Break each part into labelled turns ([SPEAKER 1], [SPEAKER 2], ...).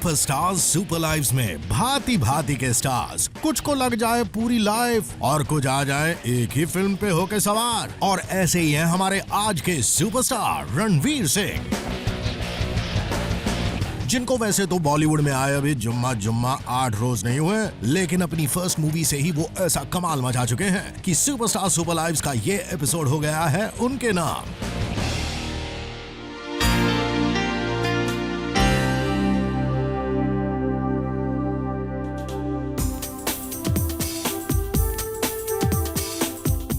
[SPEAKER 1] Superstars super lives में भांति भांति के स्टार्स, कुछ को लग जाए पूरी लाइफ और कुछ आ जाए एक ही फिल्म पे होके सवार। और ऐसे ही हैं हमारे आज के सुपरस्टार रणवीर सिंह, जिनको वैसे तो बॉलीवुड में आए अभी जुम्मा 8 रोज नहीं हुए, लेकिन अपनी फर्स्ट मूवी से ही वो ऐसा कमाल मचा चुके हैं कि सुपरस्टार सुपर लाइव्स का ये एपिसोड हो गया है उनके नाम।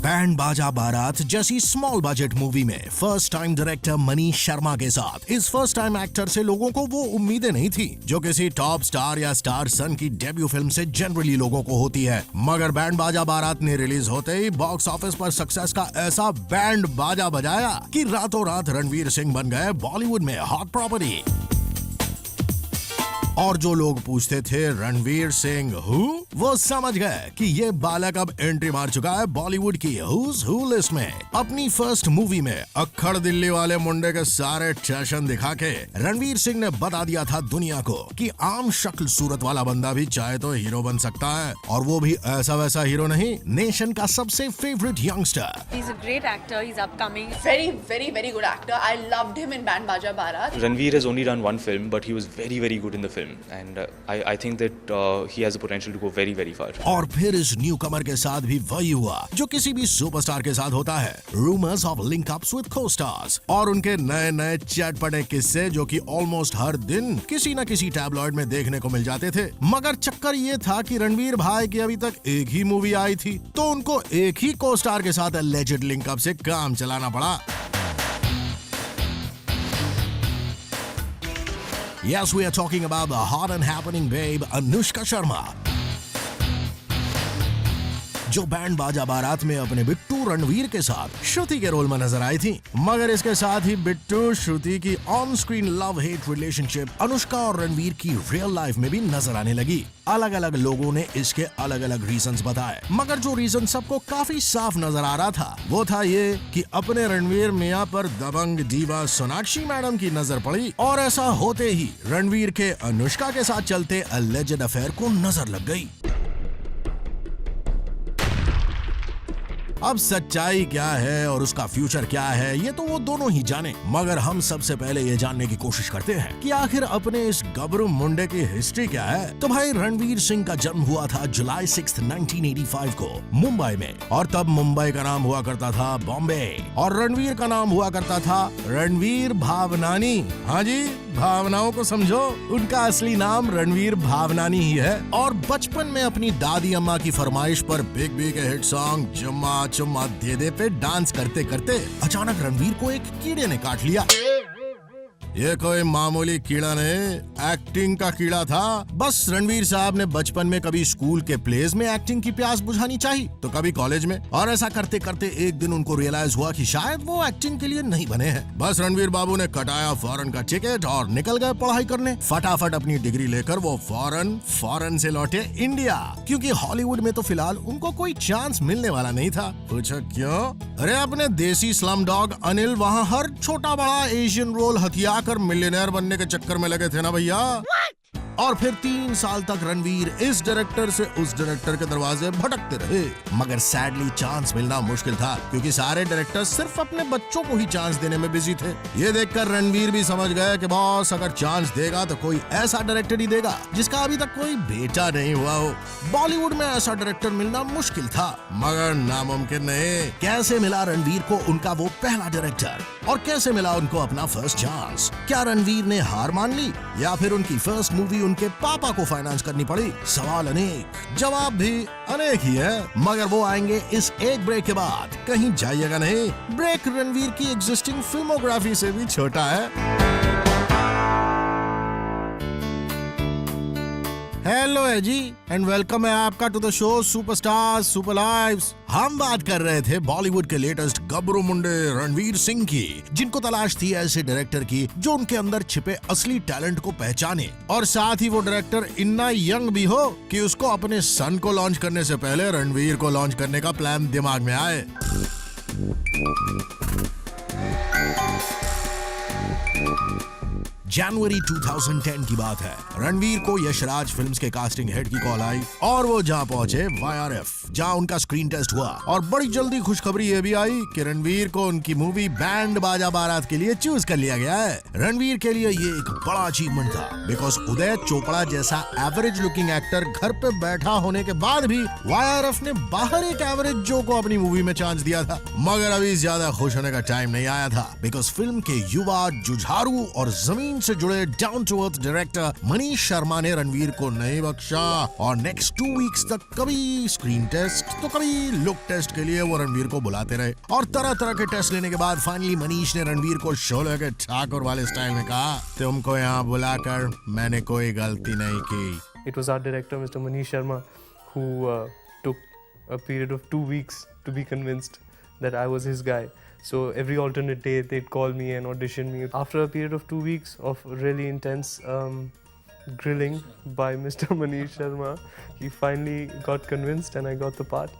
[SPEAKER 1] बैंड बाजा बारात जैसी स्मॉल बजट मूवी में first time director Manish Sharma के साथ इस फर्स्ट टाइम एक्टर से लोगों को वो उम्मीदें नहीं थी जो किसी टॉप स्टार या स्टार सन की डेब्यू फिल्म से जनरली लोगों को होती है। मगर बैंड बाजा बारात ने रिलीज होते ही बॉक्स ऑफिस पर सक्सेस का ऐसा बैंड बाजा बजाया कि रातों रात रणवीर सिंह बन गए बॉलीवुड में हॉट प्रॉपर्टी। और जो लोग पूछते थे रणवीर सिंह हु, वो समझ गए कि ये बालक अब एंट्री मार चुका है बॉलीवुड की हुज हु लिस्ट में। अपनी फर्स्ट मूवी में अक्खड़ दिल्ली वाले मुंडे के सारे टैशन दिखा के रणवीर सिंह ने बता दिया था दुनिया को कि आम शक्ल सूरत वाला बंदा भी चाहे तो हीरो बन सकता है, और वो भी ऐसा वैसा हीरो नहीं, नेशन का सबसे favourite youngster.
[SPEAKER 2] He's a great actor. He's upcoming.
[SPEAKER 3] Very good actor. I loved him in Band Baja Barat.
[SPEAKER 4] Ranveer has only done one film, but he was very good in the film, and I think that he has the potential to go very far.
[SPEAKER 1] और फिर इस new कमर के साथ भी वही हुआ जो किसी भी सुपरस्टार के साथ होता है, rumours of link ups with को-स्टार्स और उनके नए चटपटे किस्से जो कि ऑलमोस्ट हर दिन किसी न किसी टैबलॉइड में देखने को मिल जाते थे। मगर चक्कर ये था कि रणवीर भाई की अभी तक एक ही मूवी आई थी, तो उनको एक ही को-स्टार के साथ एलिजेड लिंक अप से काम चलाना पड़ा। Yes, we are talking about the hot and happening babe Anushka Sharma, जो बैंड बाजा बारात में अपने बिट्टू रणवीर के साथ श्रुति के रोल में नजर आई थी। मगर इसके साथ ही बिट्टू श्रुति की on screen love hate relationship Anushka और रणवीर की रियल लाइफ में भी नजर आने लगी। अलग अलग लोगों ने इसके अलग अलग रीजंस बताए, मगर जो रीजन सबको काफी साफ नजर आ रहा था वो था ये कि अपने रणवीर मियां पर दबंग दीवा सोनाक्षी मैडम की नजर पड़ी, और ऐसा होते ही रणवीर के अनुष्का के साथ चलते अलेजेड अफेयर को नजर लग गई। अब सच्चाई क्या है और उसका फ्यूचर क्या है ये तो वो दोनों ही जाने, मगर हम सबसे पहले ये जानने की कोशिश करते हैं कि आखिर अपने इस गबरू मुंडे की हिस्ट्री क्या है। तो भाई रणवीर सिंह का जन्म हुआ था जुलाई 6, 1985 को मुंबई में, और तब मुंबई का नाम हुआ करता था बॉम्बे, और रणवीर का नाम हुआ करता था रणवीर भावनानी। हाँ जी, भावनाओं को समझो, उनका असली नाम रणवीर भावनानी ही है। और बचपन में अपनी दादी अम्मा की फरमाइश पर बिग बी के हिट सॉन्ग जुम्मा चुम्मा दे दे पे डांस करते करते अचानक रणवीर को एक कीड़े ने काट लिया। ये कोई मामूली कीड़ा नहीं, एक्टिंग का कीड़ा था। बस रणवीर साहब ने बचपन में कभी स्कूल के प्लेस में एक्टिंग की प्यास बुझानी चाहिए तो कभी कॉलेज में, और ऐसा करते करते एक दिन उनको रियलाइज हुआ कि शायद वो एक्टिंग के लिए नहीं बने हैं। बस रणवीर बाबू ने कटाया फॉरेन का टिकट और निकल गए पढ़ाई करने। फटाफट अपनी डिग्री लेकर वो फॉरेन से लौटे इंडिया, क्योंकि हॉलीवुड में तो फिलहाल उनको कोई चांस मिलने वाला नहीं था। पूछो क्यों? अरे अपने देसी स्लम डॉग अनिल वहाँ हर छोटा बड़ा एशियन रोल हथियार कर मिलियनेयर बनने के चक्कर में लगे थे ना भैया। और फिर 3 साल तक रणवीर इस डायरेक्टर से उस डायरेक्टर के दरवाजे भटकते रहे, मगर सैडली चांस मिलना मुश्किल था क्योंकि सारे डायरेक्टर सिर्फ अपने बच्चों को ही चांस देने में बिजी थे। ये देखकर रणवीर भी समझ गए कि बॉस अगर चांस देगा तो कोई ऐसा डायरेक्टर ही देगा जिसका अभी तक कोई बेटा नहीं हुआ हो। बॉलीवुड में ऐसा डायरेक्टर मिलना मुश्किल था, मगर नामुमकिन नहीं। कैसे मिला रणवीर को उनका वो पहला डायरेक्टर, और कैसे मिला उनको अपना फर्स्ट चांस? क्या रणवीर ने हार मान ली या फिर उनकी फर्स्ट मूवी उनके पापा को फाइनेंस करनी पड़ी? सवाल अनेक, जवाब भी अनेक ही है, मगर वो आएंगे इस एक ब्रेक के बाद। कहीं जाइएगा नहीं, ब्रेक रणवीर की एग्जिस्टिंग फिल्मोग्राफी से भी छोटा है। हेलो है जी, एंड वेलकम है आपका to the show superstar super lives. हम बात कर रहे थे बॉलीवुड के लेटेस्ट गबरू मुंडे रणवीर सिंह की, जिनको तलाश थी ऐसे डायरेक्टर की जो उनके अंदर छिपे असली टैलेंट को पहचाने, और साथ ही वो डायरेक्टर इतना यंग भी हो कि उसको अपने सन को लॉन्च करने से पहले रणवीर को लॉन्च करने का प्लान दिमाग में आए। जनवरी 2010 की बात है। रणवीर को यशराज फिल्म्स के कास्टिंग हेड की कॉल आई और वो जहां पहुंचे YRF, जहां उनका स्क्रीन टेस्ट हुआ और बड़ी जल्दी खुशखबरी ये भी आई कि रणवीर को उनकी मूवी बैंड बाजा बारात के लिए चूज कर लिया गया है। रणवीर के लिए ये एक बड़ा अचीवमेंट था बिकॉज उदय चोपड़ा जैसा एवरेज लुकिंग एक्टर घर पे बैठा होने के बाद भी YRF ने बाहर एक एवरेज जो को अपनी मूवी में चांस दिया था। मगर अभी ज्यादा खुश होने का टाइम नहीं आया था बिकॉज फिल्म के युवा, जुझारू और जमीन से जुड़े down to earth director Manish Sharma ने रणवीर को नहीं बख्शा और नेक्स्ट 2 वीक्स तक कभी स्क्रीन टेस्ट तो कभी लुक टेस्ट के लिए वो रणवीर को बुलाते रहे और तरह तरह के टेस्ट लेने के बाद फाइनली मनीष ने रणवीर को शोले के ठाकुर वाले स्टाइल में कहा, तुमको यहाँ बुलाकर मैंने कोई गलती नहीं की।
[SPEAKER 5] It was our director, Mr. Manish Sharma, who took a period of 2 weeks to be convinced that I was his guy. So every alternate day they'd call me and audition me. After a period of 2 weeks of really intense grilling by Mr. Manish Sharma, he finally got convinced and I got the part.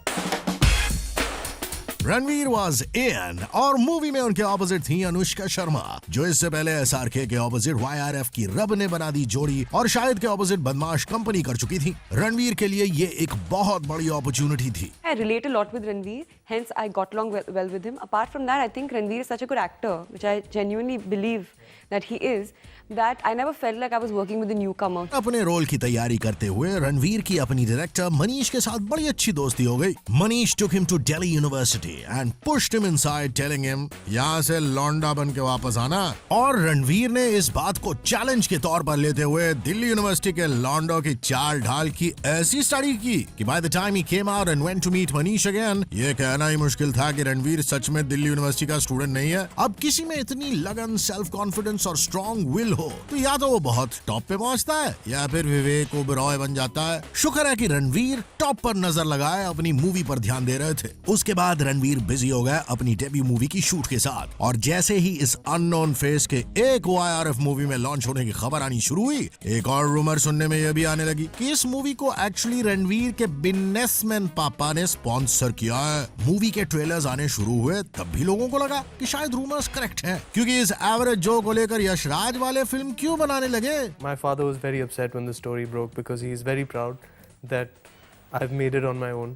[SPEAKER 1] Ranveer was an और movie में उनके opposite थी अनुष्का शर्मा, जो इससे पहले SRK के opposite YRF की रब ने बना दी जोड़ी और शायद के ऑपोजिट बदमाश कंपनी कर चुकी थी। रणवीर के लिए ये एक बहुत बड़ी अपॉर्चुनिटी थी।
[SPEAKER 2] I relate a lot with Ranveer, hence I got along well with him. Apart from that, I think Ranveer is such a good actor, which I genuinely believe that he is, that I never felt like I was working with a newcomer.
[SPEAKER 1] अपने role की तैयारी करते हुए रणवीर की अपनी director Manish के साथ बड़ी अच्छी दोस्ती हो गई। Manish took him to Delhi University and pushed him inside, telling him यहाँ से लौंडा बन के वापस आना। और रणवीर ने इस बात को चैलेंज के तौर पर लेते हुए दिल्ली यूनिवर्सिटी के लौंडो की चाल ढाल की ऐसी स्टडी की कि by the time he came out and went to meet Manish again, ये कहना ही मुश्किल था कि रणवीर सच में दिल्ली यूनिवर्सिटी का स्टूडेंट नहीं है। अब किसी में इतनी लगन, सेल्फ कॉन्फिडेंस और स्ट्रॉन्ग विल हो तो या तो वो बहुत टॉप पे पहुंचता है या फिर विवेक ओबेरॉय बन जाता है। शुक्र है कि रणवीर टॉप पर नजर लगाए अपनी मूवी पर ध्यान दे रहे थे। उसके बाद रणवीर बिजी हो गया अपनी डेब्यू मूवी की शूट के साथ और जैसे ही इस अननोन फेस के एक YRF मूवी में लॉन्च होने की खबर आनी शुरू हुई, एक और रूमर सुनने में यह भी आने लगी कि इस मूवी को एक्चुअली रणवीर के बिजनेसमैन पापा ने स्पॉन्सर किया है। मूवी के ट्रेलर्स आने शुरू हुए तब भी लोगों को लगा कि शायद रूमर्स करेक्ट हैं, क्योंकि इस एवरेज जो को लेकर यशराज वाले फिल्म क्यों बनाने लगे।
[SPEAKER 5] My father was very upset when the story broke because he is very proud that I've made it on my own.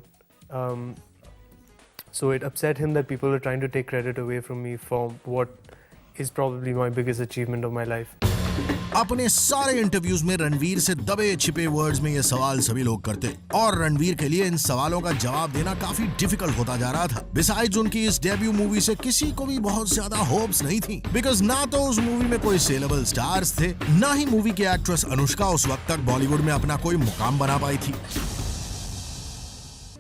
[SPEAKER 5] So it upset him that people are trying to take credit away from me for what is probably my biggest achievement of my life.
[SPEAKER 1] अपने सारे interviews में रणवीर से दबे छिपे words में ये सवाल सभी लोग करते और रणवीर के लिए इन सवालों का जवाब देना काफी डिफिकल्ट होता जा रहा था। बिसाइड्स उनकी इस डेब्यू मूवी से किसी को भी बहुत ज्यादा होप्स नहीं थी बिकॉज ना तो उस मूवी में कोई सेलेबल स्टार्स थे, ना ही मूवी की एक्ट्रेस अनुष्का उस वक्त तक बॉलीवुड में अपना कोई मुकाम बना पाई थी।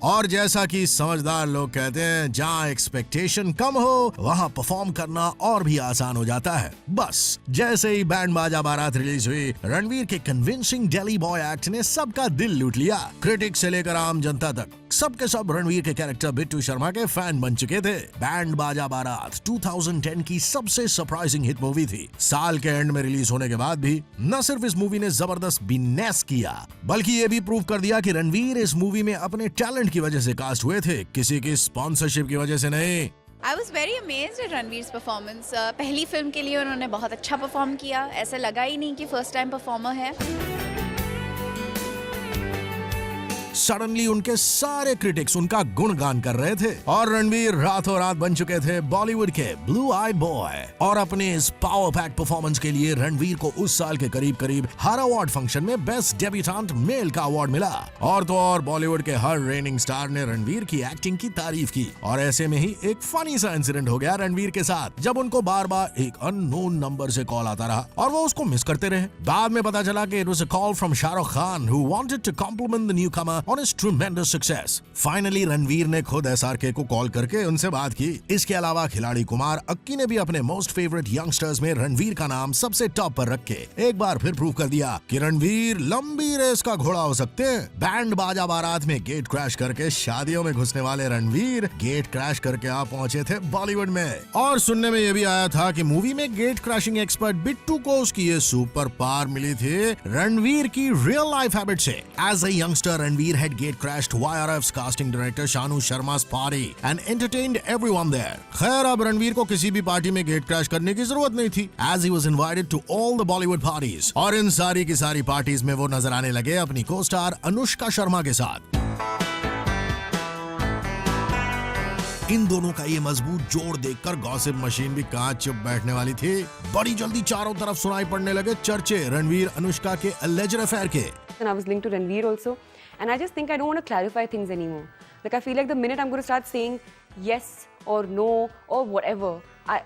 [SPEAKER 1] और जैसा कि समझदार लोग कहते हैं, जहाँ एक्सपेक्टेशन कम हो वहाँ परफॉर्म करना और भी आसान हो जाता है। बस जैसे ही बैंड बाजा बारात रिलीज हुई, रणवीर के कन्विंसिंग दिल्ली बॉय एक्ट ने सबका दिल लूट लिया। क्रिटिक्स से लेकर आम जनता तक सबके सब रणवीर के कैरेक्टर बिट्टू शर्मा के फैन बन चुके थे। बैंड बाजा बारात 2010 की सबसे सरप्राइजिंग हिट मूवी थी। साल के एंड में रिलीज होने के बाद भी न सिर्फ इस मूवी ने जबरदस्त बिजनेस किया, बल्कि ये भी प्रूव कर दिया कि रणवीर इस मूवी में अपने टैलेंट की वजह से कास्ट हुए थे, किसी की स्पॉन्सरशिप की वजह से नहीं।
[SPEAKER 3] I was very amazed at Ranveer's performance. पहली फिल्म के लिए उन्होंने बहुत अच्छा परफॉर्म किया। ऐसा लगा ही नहीं कि फर्स्ट टाइम परफॉर्मर है।
[SPEAKER 1] सडनली उनके सारे क्रिटिक्स उनका गुणगान कर रहे थे और रणवीर रातों रात बन चुके थे बॉलीवुड के ब्लू आई बॉय। और अपने इस पावर पैक परफॉर्मेंस के लिए रणवीर को उस साल के करीब हर अवार्ड फंक्शन में बेस्ट डेब्यूटेंट मेल का अवार्ड मिला। और तो और बॉलीवुड के हर रेनिंग स्टार ने रणवीर की एक्टिंग की तारीफ की। और ऐसे में ही एक फनी सा इंसिडेंट हो गया रणवीर के साथ, जब उनको बार बार एक अननोन नंबर से कॉल आता रहा और वो उसको मिस करते रहे। बाद में पता चला कि it was a call from Shahrukh Khan who wanted to compliment the newcomer on his tremendous success. Finally Ranveer ने खुद SRK को कॉल करके उनसे बात की। इसके अलावा खिलाड़ी कुमार अक्की ने भी अपने मोस्ट फेवरेट यंगस्टर्स में रणवीर का नाम सबसे टॉप पर रख के एक बार फिर प्रूव कर दिया कि रणवीर लंबी रेस का घोड़ा हो सकते हैं। बैंड बाजा बारात में गेट क्रैश करके शादियों में घुसने वाले रणवीर गेट क्रैश करके आ पहुंचे थे बॉलीवुड में। और सुनने में यह भी आया था कि मूवी में गेट क्रैशिंग एक्सपर्ट बिट्टू को उसकी ये सुपर पावर मिली थी रणवीर की रियल लाइफ हैबिट से। As a youngster Ranveer Ranveer had gate crashed YRF's casting director Shanu Sharma's party and entertained everyone there. खैर अब रणवीर को किसी भी पार्टी में गेट क्रैश करने की जरूरत नहीं थी, as he was invited to all the Bollywood parties. और इन सारी की सारी पार्टीज में वो नजर आने लगे अपनी को-स्टार अनुष्का शर्मा के साथ। इन दोनों का ये मजबूत जोड़ देखकर गॉसिप मशीन भी कहां चुप बैठने वाली थी। बड़ी जल्दी चारों तरफ सुनाई पड़ने लगे चर्चे रणवीर अनुष्का के alleged affair के।
[SPEAKER 2] And I was linked to Ranveer also, and I just think I don't want to clarify things anymore. Like I feel like the minute I'm going to start saying yes or no or whatever,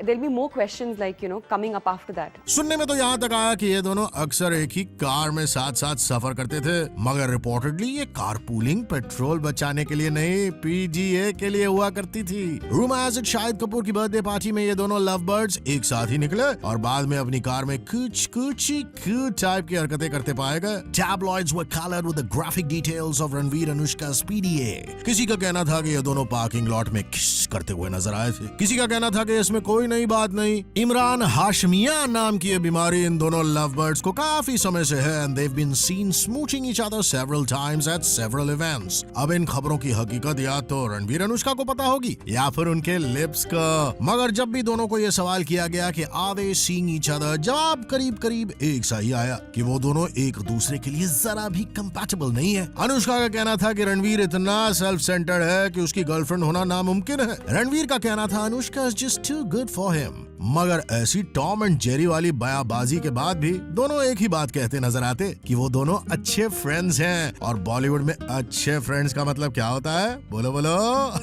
[SPEAKER 2] there'll be more questions like, you know, coming up after that.
[SPEAKER 1] सुनने में तो यहाँ तक आया कि ये दोनों अक्सर एक ही कार में साथ साथ सफर करते थे, मगर रिपोर्टेडली ये कारपूलिंग पेट्रोल बचाने के लिए नहीं, PGA के लिए हुआ करती थी। Rumour has it Shahid Kapoor की बर्थडे पार्टी में ये दोनों लव बर्ड्स एक साथ ही निकले और बाद में अपनी कार में कुछ क्यूट टाइप की हरकतें करते पाए गए। Tabloids were colored with the graphic details of Ranveer Anushka's PDA. किसी का कहना था कि ये दोनों पार्किंग लॉट में किस करते हुए नजर आए थे, किसी का कहना था कि इसमें कोई नई बात नहीं। इमरान हाशमिया नाम की ये बीमारी इन दोनों लव बर्ड्स को काफी समय से है and they've been seen smooching each other several times at several events. अब इन खबरों की हकीकत या तो रणवीर अनुष्का को पता होगी या फिर उनके लिप्स का। मगर जब भी दोनों को ये सवाल किया गया कि are they seeing each other, जवाब करीब करीब एक सा ही आया कि वो दोनों एक दूसरे के लिए जरा भी कंपैटिबल नहीं है। अनुष्का का कहना था कि रणवीर इतना सेल्फ सेंटर्ड है कि उसकी गर्लफ्रेंड होना नामुमकिन है। रणवीर का कहना था Anushka is just too good for him. मगर ऐसी टॉम एंड जेरी वाली बयाबाजी के बाद भी दोनों एक ही बात कहते नजर आते कि वो दोनों अच्छे फ्रेंड्स हैं। और बॉलीवुड में अच्छे फ्रेंड्स का मतलब क्या होता है? बोलो बोलो।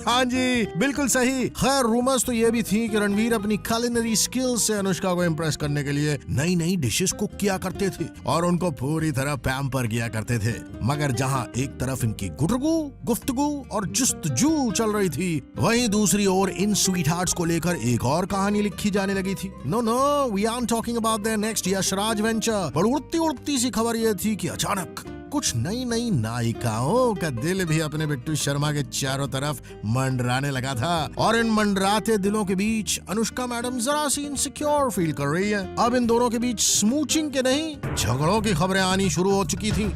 [SPEAKER 1] हाँ जी, बिल्कुल सही। खैर रूमर्स तो ये भी थी कि रणवीर अपनी culinary स्किल्स से अनुष्का को इम्प्रेस करने के लिए नई नई डिशेस कुक किया करते थे और उनको पूरी तरह पैम्पर किया करते थे। मगर जहाँ एक तरफ इनकी गुफ्तगू और जुस्तजू चल रही थी, वहीं दूसरी ओर इन स्वीट हार्ट्स को लेकर एक और कहानी लिखी जाने लगी थी। No, we are talking about their next Yashraj venture. पर उड़ती सी खबर यह थी कि अचानक कुछ नई नायिकाओं का दिल भी अपने बिट्टू शर्मा के चारों तरफ मंडराने लगा था। और इन मंडराते दिलों के बीच अनुष्का मैडम जरा सी इनसिक्योर फील कर रही है। अब इन दोनों के बीच स्मूचिंग के नहीं, झगड़ों की खबरें आनी शुरू हो चुकी थी।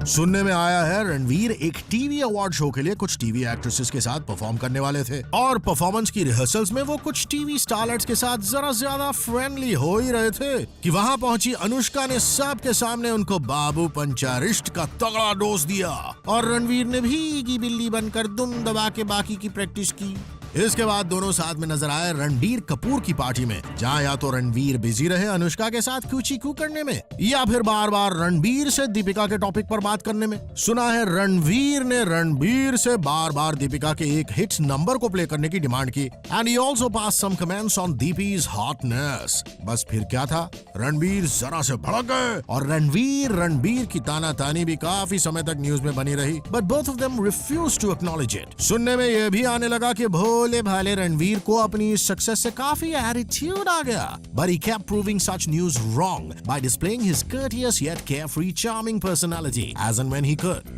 [SPEAKER 1] सुनने में आया है रणवीर एक टीवी अवार्ड शो के लिए कुछ टीवी एक्ट्रेसेस के साथ परफॉर्म करने वाले थे और परफॉर्मेंस की रिहर्सल्स में वो कुछ टीवी स्टारलेट्स के साथ जरा ज्यादा फ्रेंडली हो ही रहे थे कि वहां पहुंची अनुष्का ने सबके सामने उनको बाबू पंचारिष्ट का तगड़ा डोज दिया और रणवीर ने भीगी बिल्ली बनकर दुम दबा के बाकी की प्रैक्टिस की। इसके बाद दोनों साथ में नजर आए रणबीर कपूर की पार्टी में, जहां या तो रणवीर बिजी रहे अनुष्का के साथ कूची कू करने में या फिर बार बार रणबीर से दीपिका के टॉपिक पर बात करने में। सुना है रणवीर ने रणबीर से बार बार दीपिका के एक हिट नंबर को प्ले करने की डिमांड की and he also passed some comments on DP's hotness. बस फिर क्या था, रणबीर जरा से भड़क गए और रणबीर की तानातानी भी काफी समय तक न्यूज में बनी रही, but both of them refuse to acknowledge it. सुनने में यह भी आने लगा कि भोले भाले रणवीर को अपनी सक्सेस से काफी एटीट्यूड आ गया, but he kept proving such news wrong by displaying his courteous yet carefree charming personality as and when he could.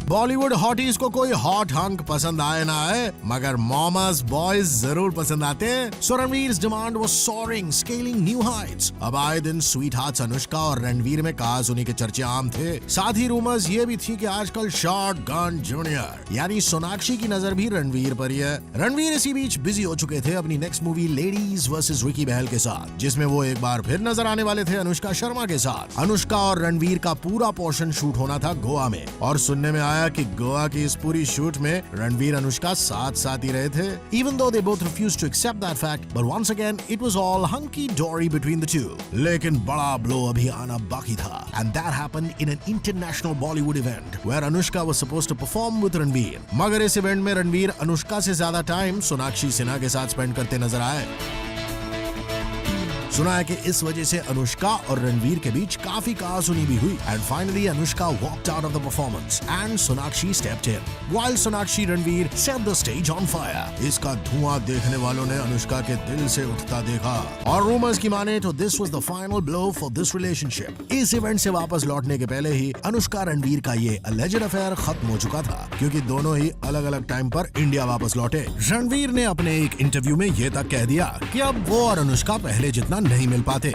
[SPEAKER 1] Bollywood हॉटीज को कोई हॉट हंक पसंद आए ना आए, मगर मॉमस बॉयज जरूर पसंद आते हैं। So Ranveer's demand was soaring, scaling new heights। अब आए दिन स्वीट हार्ट्स अनुष्का और रणवीर में कहा सुनी के चर्चे आम थे। साथ ही रूमर्स ये भी थी कि आजकल शॉटगन जूनियर यानी सोनाक्षी की नजर भी रणवीर पर ही है। रणवीर इसी बीच बिजी हो चुके थे अपनी next movie ladies versus Ricky Bahl के साथ, जिसमें वो एक बार फिर नजर आने वाले थे अनुष्का शर्मा के साथ। अनुष्का और रणवीर का पूरा पोर्शन शूट होना था गोवा में और सुनने में कि गोवा की इस पूरी शूट में रणवीर अनुष्का साथ ही रहे थे, even though they both refused to accept that fact, but once again it was all hunky dory between the two। लेकिन बड़ा ब्लो अभी आना बाकी था and that happened in an international Bollywood event where Anushka was supposed to perform with Ranveer. मगर इस event में रणवीर अनुष्का से ज्यादा टाइम सोनाक्षी सिन्हा के साथ स्पेंड करते नजर आए। सुना है कि इस वजह से अनुष्का और रणवीर के बीच काफी कहासुनी भी हुई and finally Anushka walked out of the performance and Sonakshi stepped in while Sonakshi Ranveer set the stage on fire. इसका धुआं देखने वालों ने अनुष्का के दिल से उठता देखा और रूमर्स की माने तो this was the final blow for this relationship. इस इवेंट से वापस लौटने के पहले ही अनुष्का रणवीर का ये अलेज्ड अफेयर खत्म हो चुका था, क्योंकि दोनों ही अलग अलग टाइम पर इंडिया वापस लौटे। रणवीर ने अपने एक इंटरव्यू में ये तक कह दिया कि अब वो और अनुष्का पहले जितना नहीं मिल पाते।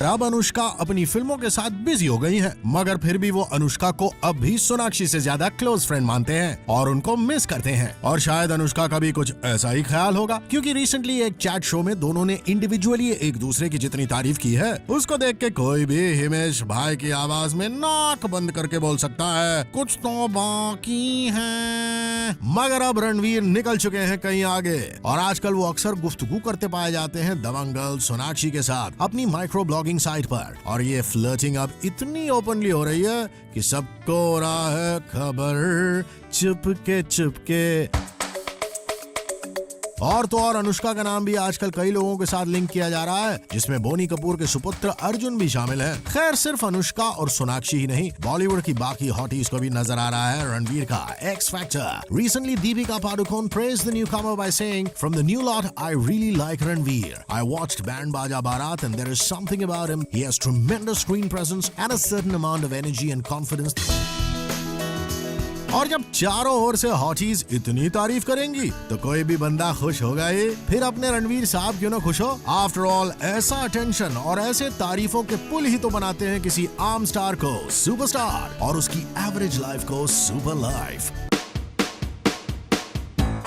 [SPEAKER 1] अब अनुष्का अपनी फिल्मों के साथ बिजी हो गई हैं, मगर फिर भी वो अनुष्का को अब भी सोनाक्षी से ज्यादा क्लोज फ्रेंड मानते हैं और उनको मिस करते हैं। और शायद अनुष्का का भी कुछ ऐसा ही ख्याल होगा, क्योंकि रिसेंटली एक चैट शो में दोनों ने इंडिविजुअली एक दूसरे की जितनी तारीफ की है, उसको देख के कोई भी हिमेश भाई की आवाज में नाक बंद करके बोल सकता है कुछ तो बाकी है। मगर अब रणवीर निकल चुके हैं कहीं आगे और आजकल वो अक्सर गुफ्तगू करते पाए जाते हैं दबंगल सोनाक्षी के साथ अपनी माइक्रो ब्लॉगिंग साइट पर। और ये फ्लर्टिंग अब इतनी ओपनली हो रही है कि सबको हो रहा है खबर चुपके चुपके। और तो और अनुष्का का नाम भी आजकल कई लोगों के साथ लिंक किया जा रहा है, जिसमें बोनी कपूर के सुपुत्र अर्जुन भी शामिल है। खैर सिर्फ अनुष्का और सोनाक्षी ही नहीं, बॉलीवुड की बाकी हॉटीज को भी नजर आ रहा है रणवीर का x factor. Recently Deepika Padukone praised the newcomer by saying, "From the new lot, I really like Ranveer. I watched Band Baja Barat and there is something about him. He has tremendous screen presence and a certain amount of energy and confidence." और जब चारों ओर से हॉटीज इतनी तारीफ करेंगी तो कोई भी बंदा खुश होगा ही। फिर अपने रणवीर साहब क्यों ना खुश हो। आफ्टर ऑल ऐसा अटेंशन और ऐसे तारीफों के पुल ही तो बनाते हैं किसी आम स्टार को सुपरस्टार और उसकी एवरेज लाइफ को सुपर लाइफ।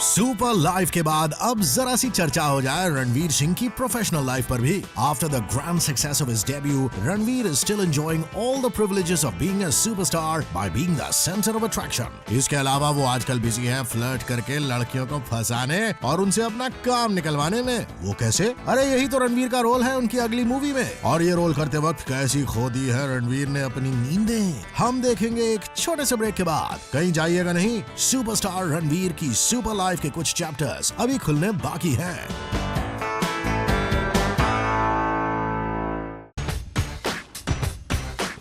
[SPEAKER 1] सुपर लाइफ के बाद अब जरा सी चर्चा हो जाए रणवीर सिंह की प्रोफेशनल लाइफ पर भी। After the grand success of his debut, Ranveer is still enjoying all the privileges of being a superstar by being the centre of attraction. इसके अलावा वो आजकल बिजी हैं फ्लर्ट करके लड़कियों को फंसाने और उनसे अपना काम निकलवाने में। वो कैसे? अरे यही तो रणवीर का रोल है उनकी अगली मूवी में। और ये रोल करते वक्त कैसी खो दी है रणवीर ने अपनी नींदें, हम देखेंगे एक छोटे से ब्रेक के बाद। कहीं जाइएगा नहीं, सुपरस्टार रणवीर की सुपर लाइफ के कुछ चैप्टर्स अभी खुलने बाकी हैं।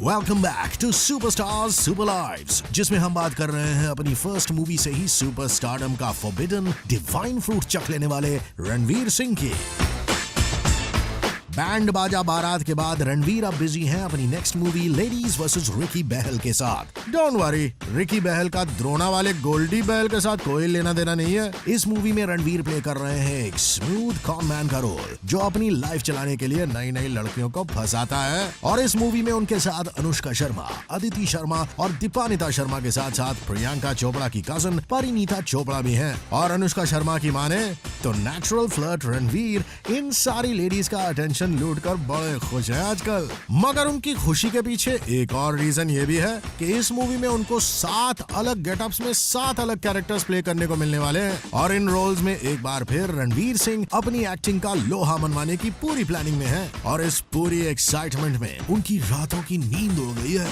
[SPEAKER 1] Welcome back to superstars super lives, जिसमें हम बात कर रहे हैं अपनी फर्स्ट मूवी से ही सुपर स्टारडम का फॉरबिडन डिवाइन फ्रूट चख लेने वाले रणवीर सिंह की। बैंड बाजा बारात के बाद रणवीर अब बिजी हैं अपनी next movie ladies versus Ricky Bahl के साथ। डोंट वरी, रिकी बहल का द्रोणा वाले गोल्डी बहल के साथ कोई लेना देना नहीं है। इस मूवी में रणवीर प्ले कर रहे हैं एक स्मूथ कॉन मैन का रोल जो अपनी लाइफ चलाने के लिए नई नई लड़कियों को फंसाता है। और इस मूवी में उनके साथ अनुष्का शर्मा, अदिति शर्मा और दीपानिता शर्मा के साथ साथ प्रियंका चोपड़ा की कजन परिणीता चोपड़ा भी हैं। और अनुष्का शर्मा की माने तो नेचुरल फ्लर्ट रणवीर इन सारी लेडीज का अटेंशन लूट कर बड़े खुश हैं आजकल। मगर उनकी खुशी के पीछे एक और रीजन ये भी है कि इस मूवी में उनको 7 अलग गेटअप्स में 7 अलग कैरेक्टर्स प्ले करने को मिलने वाले हैं। और इन रोल्स में एक बार फिर रणवीर सिंह अपनी एक्टिंग का लोहा मनवाने की पूरी प्लानिंग में है। और इस पूरी एक्साइटमेंट में उनकी रातों की नींद उड़ गई है।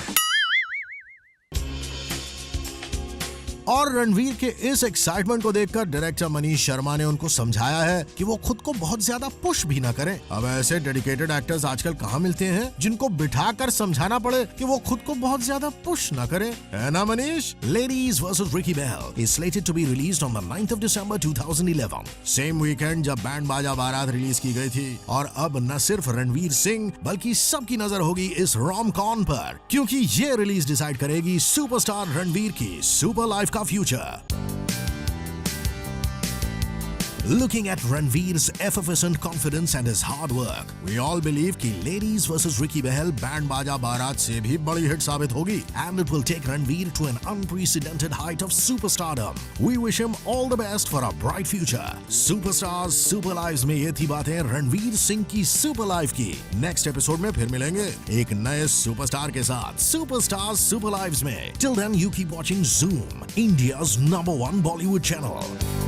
[SPEAKER 1] और रणवीर के इस एक्साइटमेंट को देखकर डायरेक्टर मनीष शर्मा ने उनको समझाया है कि वो खुद को बहुत ज्यादा पुश भी ना करें। अब ऐसे डेडिकेटेड एक्टर्स आजकल कहाँ मिलते हैं जिनको बिठाकर समझाना पड़े कि वो खुद को बहुत ज्यादा पुश ना करें, है ना Manish? Ladies versus Ricky Bahl is slated to be released on the 9th of December 2011, same weekend जब बैंड बाजा बारात रिलीज की गई थी। और अब न सिर्फ रणवीर सिंह बल्कि सबकी नजर होगी इस रोम कॉन पर, क्योंकि ये रिलीज डिसाइड करेगी सुपरस्टार रणवीर की सुपर लाइफ का future. Looking at Ranveer's effervescent confidence and his hard work, we all believe कि Ladies vs Ricky Bahel band Baaja बारात से भी बड़ी हिट साबित होगी, and it will take Ranveer to an unprecedented height of superstardom. We wish him all the best for a bright future. Superstars Super Lives में ये थी बातें रणवीर सिंह की सुपर लाइफ की। नेक्स्ट एपिसोड में फिर मिलेंगे एक नए सुपरस्टार के साथ सुपरस्टार्स सुपर लाइव्स में। Till then you keep watching Zoom, India's #1 Bollywood channel.